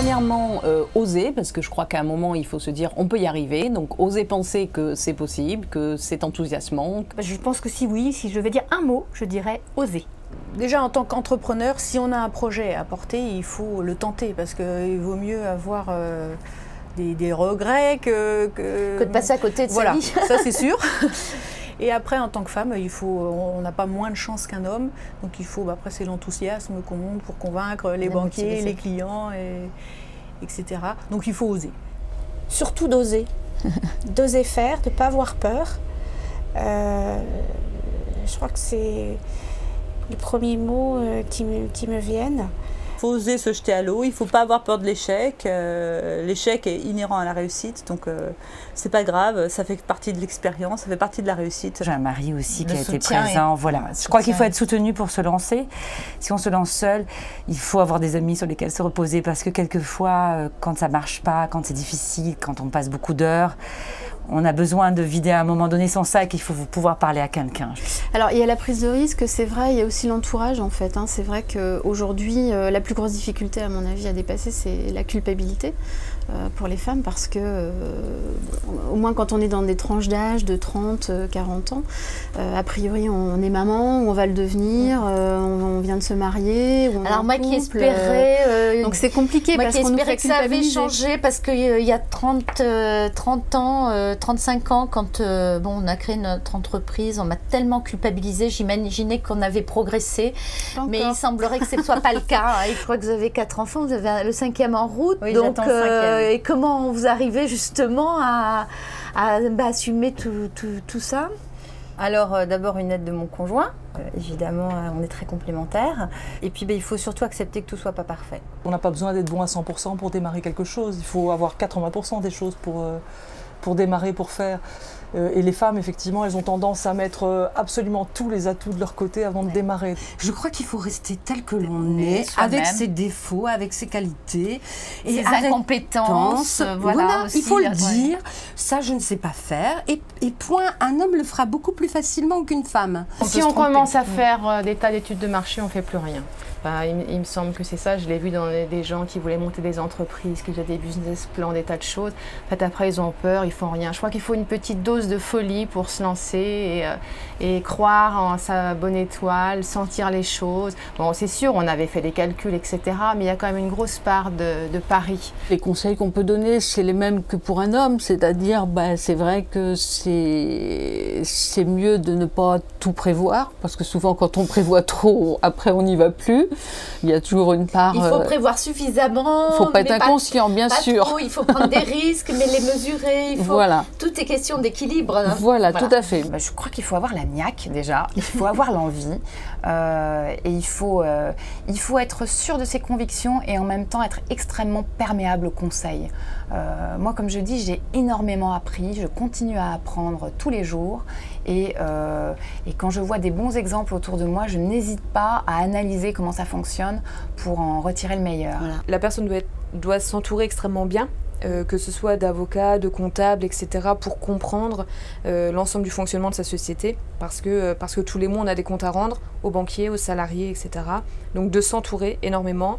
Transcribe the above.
Premièrement, oser, parce que je crois qu'à un moment, il faut se dire on peut y arriver. Donc, oser penser que c'est possible, que c'est enthousiasmant. Je pense que si je devais dire un mot, je dirais oser. Déjà, en tant qu'entrepreneur, si on a un projet à porter, il faut le tenter, parce qu'il vaut mieux avoir des regrets que de passer à côté de sa vie. Ça c'est sûr. Et après, en tant que femme, on n'a pas moins de chance qu'un homme. Donc il faut, après c'est l'enthousiasme qu'on montre pour convaincre les banquiers, les clients, etc. Donc il faut oser. Surtout d'oser. D'oser faire, de ne pas avoir peur. Je crois que c'est les premiers mots qui me viennent. Il faut oser se jeter à l'eau, il ne faut pas avoir peur de l'échec. L'échec est inhérent à la réussite, donc c'est pas grave, ça fait partie de l'expérience, ça fait partie de la réussite. J'ai un mari aussi qui a été présent, voilà. Je crois qu'il faut être soutenu pour se lancer. Si on se lance seul, il faut avoir des amis sur lesquels se reposer, parce que quelquefois, quand ça ne marche pas, quand c'est difficile, quand on passe beaucoup d'heures, on a besoin de vider à un moment donné son sac, il faut pouvoir parler à quelqu'un. Alors il y a la prise de risque, c'est vrai, il y a aussi l'entourage en fait. C'est vrai qu'aujourd'hui, la plus grosse difficulté à mon avis à dépasser, c'est la culpabilité pour les femmes, parce que au moins quand on est dans des tranches d'âge de 30, 40 ans, a priori on est maman, ou on va le devenir, on vient de se marier. Alors moi qui espérais... donc c'est compliqué parce qu'on nous fait que ça avait culpabiliser. changé, parce qu'il y a 30 ans, 35 ans, quand on a créé notre entreprise, on m'a tellement culpabilisée, j'imaginais qu'on avait progressé, mais il semblerait que ce ne soit pas le cas. Je crois que vous avez 4 enfants, vous avez le 5e en route, oui, donc j'attends le 5e. Et comment vous arrivez justement à assumer tout ça? Alors d'abord une aide de mon conjoint, évidemment on est très complémentaires, et puis il faut surtout accepter que tout soit pas parfait. On n'a pas besoin d'être bon à 100% pour démarrer quelque chose, il faut avoir 80% des choses pour démarrer, pour faire. Et les femmes, effectivement, elles ont tendance à mettre absolument tous les atouts de leur côté avant de démarrer. Je crois qu'il faut rester tel que l'on est, avec ses défauts, avec ses qualités. Et ses incompétences, voilà aussi, il faut le dire, ça je ne sais pas faire, et point, un homme le fera beaucoup plus facilement qu'une femme. Si on commence à faire des tas d'études de marché, on ne fait plus rien. Il me semble que c'est ça, je l'ai vu dans des gens qui voulaient monter des entreprises, qui faisaient des business plans, des tas de choses. En fait, après, ils ont peur, ils font rien. Je crois qu'il faut une petite dose de folie pour se lancer et croire en sa bonne étoile, sentir les choses. Bon, c'est sûr, on avait fait des calculs, etc., mais il y a quand même une grosse part de pari. Les conseils qu'on peut donner, c'est les mêmes que pour un homme, c'est-à-dire, c'est vrai que c'est mieux de ne pas tout prévoir, parce que souvent, quand on prévoit trop, après, on n'y va plus. Il y a toujours une part... Il faut prévoir suffisamment. Il ne faut pas être inconscient, bien sûr. Trop, il faut prendre des risques, mais les mesurer. Voilà. Tout est question d'équilibre. Voilà, tout à fait. Je crois qu'il faut avoir la niaque déjà, il faut avoir l'envie, et il faut être sûr de ses convictions et en même temps être extrêmement perméable aux conseils. Moi, comme je dis, j'ai énormément appris, je continue à apprendre tous les jours, et quand je vois des bons exemples autour de moi, je n'hésite pas à analyser comment ça fonctionne pour en retirer le meilleur. Voilà. La personne doit s'entourer extrêmement bien, que ce soit d'avocats, de comptables, etc., pour comprendre l'ensemble du fonctionnement de sa société, parce que tous les mois on a des comptes à rendre aux banquiers, aux salariés, etc. Donc de s'entourer énormément,